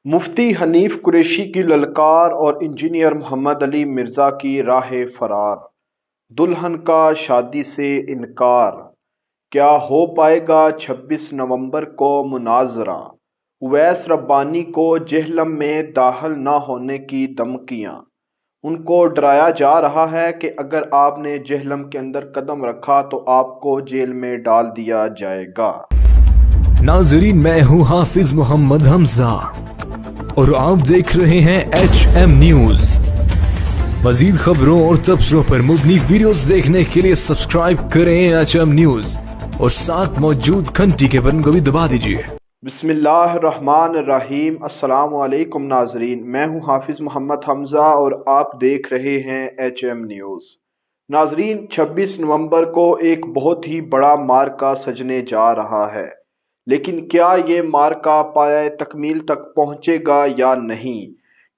مفتی حنیف قریشی کی للکار اور انجینئر محمد علی مرزا کی راہ فرار۔ دلہن کا شادی سے انکار، کیا ہو پائے گا 26 نومبر کو مناظرہ؟ اویس ربانی کو جہلم میں داخل نہ ہونے کی دھمکیاں۔ ان کو ڈرایا جا رہا ہے کہ اگر آپ نے جہلم کے اندر قدم رکھا تو آپ کو جیل میں ڈال دیا جائے گا۔ ناظرین، میں ہوں حافظ محمد حمزہ اور آپ دیکھ رہے ہیں ایچ ایم نیوز۔ مزید خبروں اور تبصروں پر مبنی ویڈیوز دیکھنے کے لیے سبسکرائب کریں ایچ ایم نیوز اور ساتھ موجود گھنٹی کے بٹن کو بھی دبا دیجیے۔ بسم اللہ الرحمن الرحیم۔ السلام علیکم ناظرین، میں ہوں حافظ محمد حمزہ اور آپ دیکھ رہے ہیں ایچ ایم نیوز۔ ناظرین، 26 نومبر کو ایک بہت ہی بڑا معرکہ سجنے جا رہا ہے، لیکن کیا یہ معرکہ پایہ تکمیل تک پہنچے گا یا نہیں؟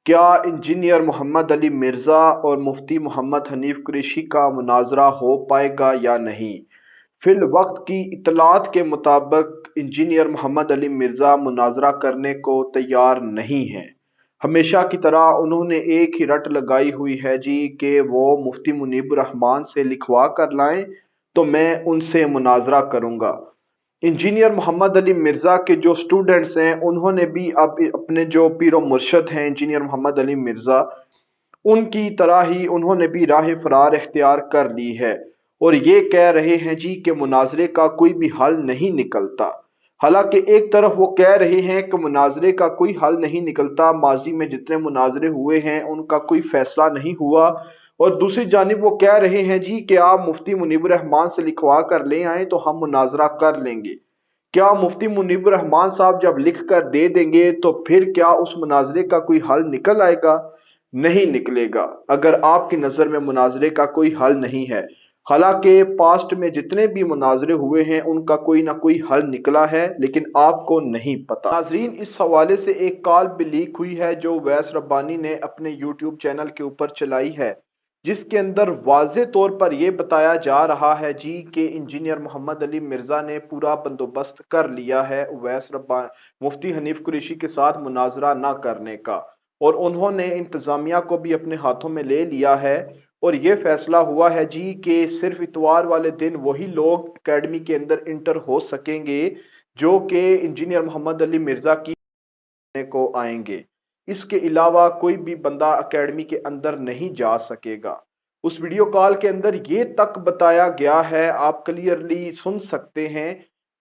کیا انجینئر محمد علی مرزا اور مفتی محمد حنیف قریشی کا مناظرہ ہو پائے گا یا نہیں؟ فی الوقت کی اطلاعات کے مطابق انجینئر محمد علی مرزا مناظرہ کرنے کو تیار نہیں ہیں۔ ہمیشہ کی طرح انہوں نے ایک ہی رٹ لگائی ہوئی ہے جی کہ وہ مفتی منیب الرحمان سے لکھوا کر لائیں تو میں ان سے مناظرہ کروں گا۔ انجینئر محمد علی مرزا کے جو سٹوڈنٹس ہیں انہوں نے بھی اب اپنے جو پیر و مرشد ہیں انجینئر محمد علی مرزا، ان کی طرح ہی انہوں نے بھی راہ فرار اختیار کر لی ہے اور یہ کہہ رہے ہیں جی کہ مناظرے کا کوئی بھی حل نہیں نکلتا۔ حالانکہ ایک طرف وہ کہہ رہے ہیں کہ مناظرے کا کوئی حل نہیں نکلتا، ماضی میں جتنے مناظرے ہوئے ہیں ان کا کوئی فیصلہ نہیں ہوا، اور دوسری جانب وہ کہہ رہے ہیں جی کہ آپ مفتی منیب الرحمان سے لکھوا کر لے آئیں تو ہم مناظرہ کر لیں گے۔ کیا مفتی منیب الرحمان صاحب جب لکھ کر دے دیں گے تو پھر کیا اس مناظرے کا کوئی حل نکل آئے گا؟ نہیں نکلے گا، اگر آپ کی نظر میں مناظرے کا کوئی حل نہیں ہے۔ حالانکہ پاسٹ میں جتنے بھی مناظرے ہوئے ہیں ان کا کوئی نہ کوئی حل نکلا ہے، لیکن آپ کو نہیں پتا۔ ناظرین، اس حوالے سے ایک کال بھی لیک ہوئی ہے جو اویس ربانی نے اپنے یوٹیوب چینل کے اوپر چلائی ہے، جس کے اندر واضح طور پر یہ بتایا جا رہا ہے جی کہ انجینئر محمد علی مرزا نے پورا بندوبست کر لیا ہے اویس ربانی مفتی حنیف قریشی کے ساتھ مناظرہ نہ کرنے کا، اور انہوں نے انتظامیہ کو بھی اپنے ہاتھوں میں لے لیا ہے، اور یہ فیصلہ ہوا ہے جی کہ صرف اتوار والے دن وہی لوگ اکیڈمی کے اندر انٹر ہو سکیں گے جو کہ انجینئر محمد علی مرزا کی کو آئیں گے۔ اس کے علاوہ کوئی بھی بندہ اکیڈمی کے اندر نہیں جا سکے گا۔ اس ویڈیو کال کے اندر یہ تک بتایا گیا ہے، آپ کلیئرلی سن سکتے ہیں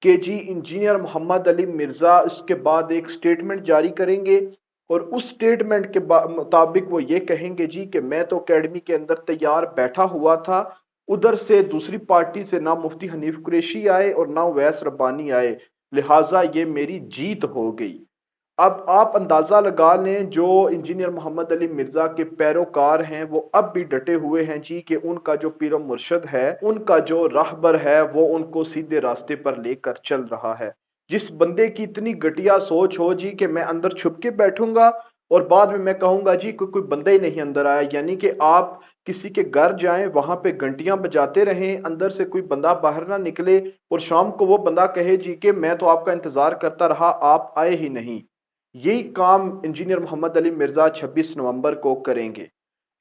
کہ جی انجینئر محمد علی مرزا اس کے بعد ایک سٹیٹمنٹ جاری کریں گے، اور اس سٹیٹمنٹ کے مطابق وہ یہ کہیں گے جی کہ میں تو اکیڈمی کے اندر تیار بیٹھا ہوا تھا، ادھر سے دوسری پارٹی سے نہ مفتی حنیف قریشی آئے اور نہ اویس ربانی آئے، لہٰذا یہ میری جیت ہو گئی۔ اب آپ اندازہ لگا لیں جو انجینئر محمد علی مرزا کے پیروکار ہیں وہ اب بھی ڈٹے ہوئے ہیں جی کہ ان کا جو پیر و مرشد ہے، ان کا جو راہبر ہے وہ ان کو سیدھے راستے پر لے کر چل رہا ہے۔ جس بندے کی اتنی گھٹیا سوچ ہو جی کہ میں اندر چھپ کے بیٹھوں گا اور بعد میں کہوں گا جی کوئی بندہ ہی نہیں اندر آیا، یعنی کہ آپ کسی کے گھر جائیں، وہاں پہ گھنٹیاں بجاتے رہیں، اندر سے کوئی بندہ باہر نہ نکلے، اور شام کو وہ بندہ کہے جی کہ میں تو آپ کا انتظار کرتا رہا، آپ آئے ہی نہیں۔ یہی کام انجینئر محمد علی مرزا 26 نومبر کو کریں گے۔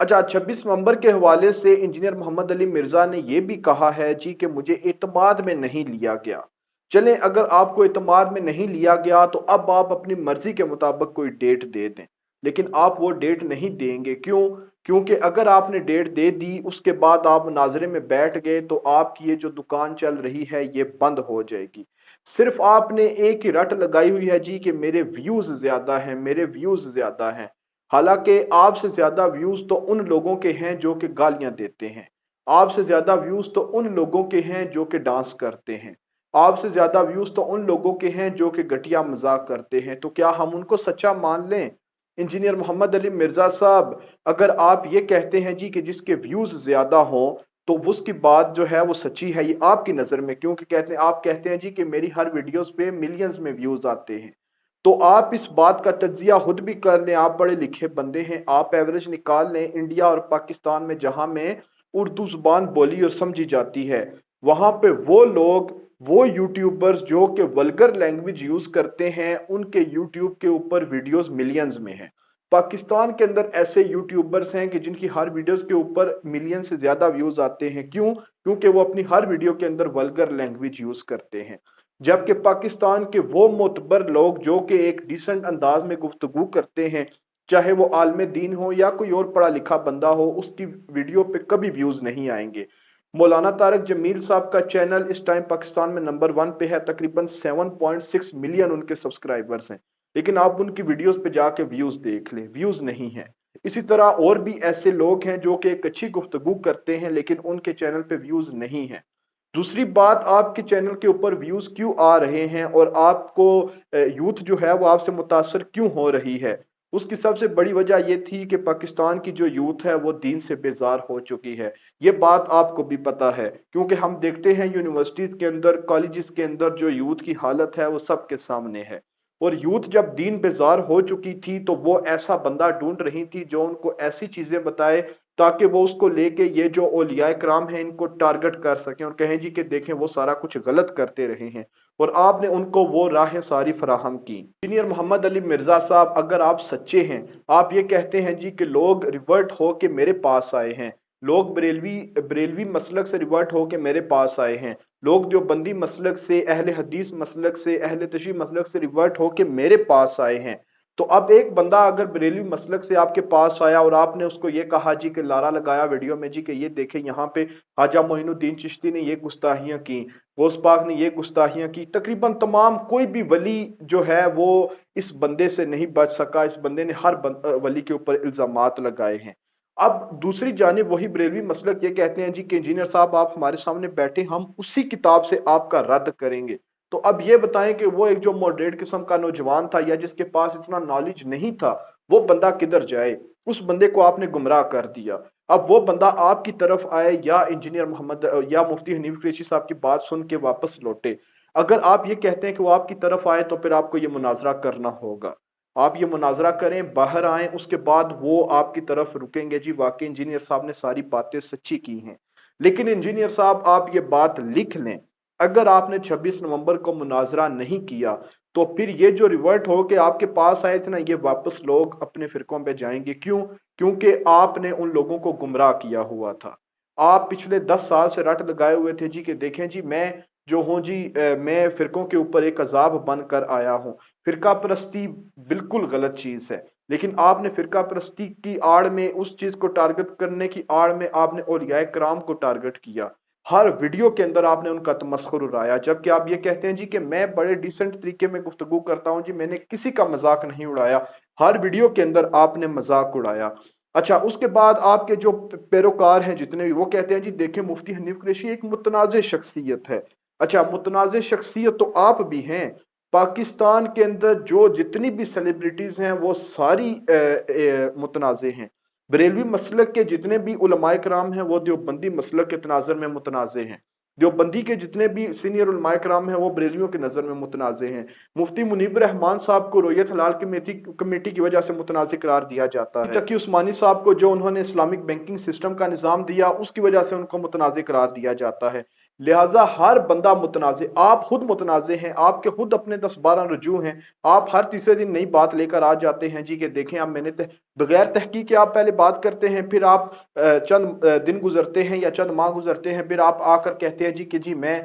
اچھا، 26 نومبر کے حوالے سے انجینئر محمد علی مرزا نے یہ بھی کہا ہے جی کہ مجھے اعتماد میں نہیں لیا گیا۔ چلیں، اگر آپ کو اعتماد میں نہیں لیا گیا تو اب آپ اپنی مرضی کے مطابق کوئی ڈیٹ دے دیں، لیکن آپ وہ ڈیٹ نہیں دیں گے۔ کیوں؟ کیونکہ اگر آپ نے ڈیٹ دے دی، اس کے بعد آپ مناظرے میں بیٹھ گئے تو آپ کی یہ جو دکان چل رہی ہے یہ بند ہو جائے گی۔ صرف آپ نے ایک ہی رٹ لگائی ہوئی ہے جی کہ میرے ویوز زیادہ ہیں، میرے ویوز زیادہ ہیں، حالانکہ آپ سے زیادہ ویوز تو ان لوگوں کے ہیں جو کہ گالیاں دیتے ہیں، آپ سے زیادہ ویوز تو ان لوگوں کے ہیں جو کہ ڈانس کرتے ہیں، آپ سے زیادہ ویوز تو ان لوگوں کے ہیں جو کہ گھٹیا مذاق کرتے ہیں۔ تو کیا ہم ان کو سچا مان لیں؟ انجینئر محمد علی مرزا صاحب، اگر آپ یہ کہتے ہیں جی کہ جس کے ویوز زیادہ ہوں تو اس کی بات جو ہے وہ سچی ہے، یہ آپ کی نظر میں، کیونکہ آپ کہتے ہیں جی کہ میری ہر ویڈیوز پہ ملینز میں ویوز آتے ہیں، تو آپ اس بات کا تجزیہ خود بھی کر لیں، آپ پڑھے لکھے بندے ہیں، آپ ایوریج نکال لیں، انڈیا اور پاکستان میں جہاں میں اردو زبان بولی اور سمجھی جاتی ہے، وہاں پہ وہ لوگ वो यूट्यूबर्स जो कि वल्गर लैंग्वेज यूज करते हैं, उनके यूट्यूब के ऊपर वीडियोस मिलियंस में हैं। पाकिस्तान के अंदर ऐसे यूट्यूबर्स हैं कि जिनकी हर वीडियोस के ऊपर मिलियन से ज्यादा व्यूज आते हैं। क्यों? क्योंकि वो अपनी हर वीडियो के अंदर वल्गर लैंग्वेज यूज करते हैं। जबकि पाकिस्तान के वो मोतबर लोग जो कि एक डिसेंट अंदाज में गुफ्तगू करते हैं, चाहे वो आलम दीन हो या कोई और पढ़ा लिखा बंदा हो, उसकी वीडियो पे कभी व्यूज नहीं आएंगे। मौलाना तारक जमील साहब का चैनल इस टाइम पाकिस्तान में नंबर 1 पे है, तकरीबन 7.6 मिलियन उनके सब्सक्राइबर्स हैं। लेकिन आप उनकी वीडियोस पे जाके व्यूज देख लें, व्यूज नहीं है। इसी तरह और भी ऐसे लोग हैं जो कि एक अच्छी गुफ्तगू करते हैं लेकिन उनके चैनल पे व्यूज नहीं है। दूसरी बात, आपके चैनल के ऊपर व्यूज क्यों आ रहे हैं और आपको यूथ जो है वो आपसे मुतासर क्यों हो रही है? उसकी सबसे बड़ी वजह यह थी कि पाकिस्तान की जो यूथ है वो दीन से बेजार हो चुकी है। ये बात आपको भी पता है, क्योंकि हम देखते हैं यूनिवर्सिटीज के अंदर, कॉलेजेस के अंदर जो यूथ की हालत है वो सबके सामने है। और यूथ जब दीन बेजार हो चुकी थी तो वो ऐसा बंदा ढूंढ रही थी जो उनको ऐसी चीजें बताए ताकि वो उसको लेके ये जो औलिया कराम है इनको टारगेट कर सकें और कहें जी कि देखें वो सारा कुछ गलत करते रहे हैं। और आपने उनको वो राहें सारी फराहम की। इंजीनियर मोहम्मद अली मिर्जा साहब, अगर आप सच्चे हैं, आप ये कहते हैं जी कि लोग रिवर्ट हो के मेरे पास आए हैं, लोग बरेलवी बरेलवी मसलक से रिवर्ट हो के मेरे पास आए हैं, लोग देवबंदी मसलक से, अहले हदीस मसलक से, अहले तशरीह मसलक से रिवर्ट हो के मेरे पास आए हैं। तो अब एक बंदा अगर बरेलवी मसलक से आपके पास आया और आपने उसको ये कहा जी कि लारा लगाया वीडियो में जी कि ये देखें यहाँ पे ख्वाजा मोइनुद्दीन चिश्ती ने ये गुस्ताहियां की, गौस पाक ने ये गुस्ताहियां की, तकरीबन तमाम कोई भी वली जो है वो इस बंदे से नहीं बच सका। इस बंदे ने हर वली के ऊपर इल्जामात लगाए हैं। अब दूसरी जानिब वही बरेलवी मसलक ये कहते हैं जी कि इंजीनियर साहब आप हमारे सामने बैठे, हम उसी किताब से आपका रद्द करेंगे। तो अब ये बताएं कि वो एक जो मॉडरेट किस्म का नौजवान था या जिसके पास इतना नॉलेज नहीं था, वो बंदा किधर जाए? उस बंदे को आपने गुमराह कर दिया। अब वो बंदा आपकी तरफ आए या इंजीनियर मोहम्मद या मुफ्ती हनीफ कुरैशी साहब की बात सुन के वापस लौटे। अगर आप ये कहते हैं कि वो आपकी तरफ आए तो फिर आपको ये मुनाजरा करना होगा। आप ये मुनाजरा करें, बाहर आए, उसके बाद वो आपकी तरफ रुकेंगे जी वाकई इंजीनियर साहब ने सारी बातें सच्ची की हैं। लेकिन इंजीनियर साहब आप ये बात लिख लें, अगर आपने 26 नवंबर को मुनाजरा नहीं किया तो फिर ये जो रिवर्ट हो के आपके पास आए थे ना, ये वापस लोग अपने फिरकों पे जाएंगे। क्यों? क्योंकि आपने उन लोगों को गुमराह किया हुआ था। आप पिछले 10 साल से रट लगाए हुए थे जी कि देखें जी मैं जो हूं जी, मैं फिरकों के ऊपर एक अजाब बनकर आया हूं। फिरका परस्ती बिल्कुल गलत चीज है, लेकिन आपने फिरका परस्ती की आड़ में, उस चीज को टारगेट करने की आड़ में आपने औलिया कराम को टारगेट किया। हर वीडियो के अंदर आपने उनका तमस्खुर उड़ाया, जबकि आप ये कहते हैं जी कि मैं बड़े डिसेंट तरीके में गुफ्तगू करता हूं जी, मैंने किसी का मजाक नहीं उड़ाया। हर वीडियो के अंदर आपने मजाक उड़ाया। अच्छा, उसके बाद आपके जो पैरोकार हैं जितने भी, वो कहते हैं जी देखें मुफ्ती हनीफ कुरैशी एक मुतनाज़ शख्सियत है। अच्छा, मुतनाज़ शख्सियत तो आप भी हैं। पाकिस्तान के अंदर जो जितनी भी सेलिब्रिटीज हैं वो सारी मुतनाज़ हैं। बरेलवी मसलक के जितने भी उलमाए कराम हैं वो देवबंदी मसलक के तनाजर में मुतनाज़े हैं। देवबंदी के जितने भी सीनियर उलमाए कराम हैं वो बरेलियों की नज़र में मुतनाज़े हैं। मुफ्ती मुनीब रहमान साहब को रोयत हलाल कमेटी की वजह से मुतनाज़ करार दिया जाता है। तकी उस्मानी साहब को जो उन्होंने इस्लामिक बैंकिंग सिस्टम का निज़ाम दिया उसकी वजह से उनको मुतनाज़ करार दिया जाता है। लिहाजा हर बंदा मुतनाज़, आप खुद मुतनाज़ हैं, आपके खुद अपने 10-12 रजू हैं। आप हर तीसरे दिन नई बात लेकर आ जाते हैं जी कि देखें अब मैंने बगैर तहकीक आप पहले बात करते हैं, फिर आप चंद दिन गुजरते हैं या चंद माह गुजरते हैं, फिर आप आकर कहते हैं जी कि जी मैं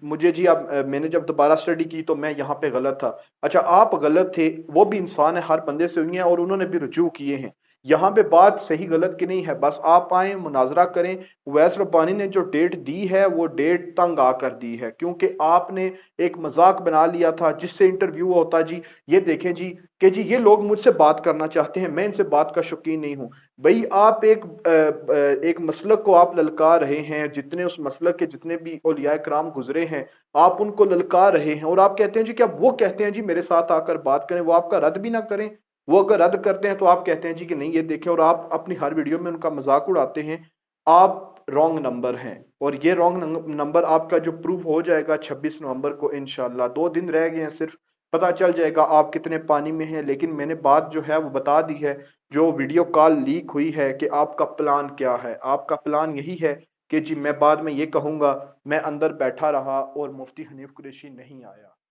मुझे जी अब मैंने जब दोबारा स्टडी की तो मैं यहाँ पे गलत था। अच्छा, आप गलत थे, वो भी इंसान है, हर बंदे से हुई है और उन्होंने भी रुजू किए हैं। यहाँ पे बात सही गलत की नहीं है, बस आप आए मुनाजरा करें। वैस रब्बानी ने जो डेट दी है वो डेट तंग आकर दी है, क्योंकि आपने एक मजाक बना लिया था जिससे इंटरव्यू होता जी ये देखें जी कि जी ये लोग मुझसे बात करना चाहते हैं, मैं इनसे बात का शौकीन नहीं हूं। भाई आप एक मसलक को आप ललकार रहे हैं, जितने उस मसलक के जितने भी औलिया कराम गुजरे हैं आप उनको ललकार रहे हैं, और आप कहते हैं जी कि अब वो कहते हैं जी मेरे साथ आकर बात करें, वो आपका रद्द भी ना करें। वो अगर रद्द करते हैं तो आप कहते हैं जी कि नहीं ये देखें, और आप अपनी हर वीडियो में उनका मजाक उड़ाते हैं। आप रॉन्ग नंबर हैं, और ये रॉन्ग नंबर आपका जो प्रूव हो जाएगा 26 नवंबर को इंशाल्लाह। 2 दिन रह गए हैं सिर्फ, पता चल जाएगा आप कितने पानी में हैं। लेकिन मैंने बात जो है वो बता दी है, जो वीडियो कॉल लीक हुई है कि आपका प्लान क्या है। आपका प्लान यही है کہ جی میں بعد میں یہ کہوں گا میں اندر بیٹھا رہا اور مفتی حنیف قریشی نہیں آیا۔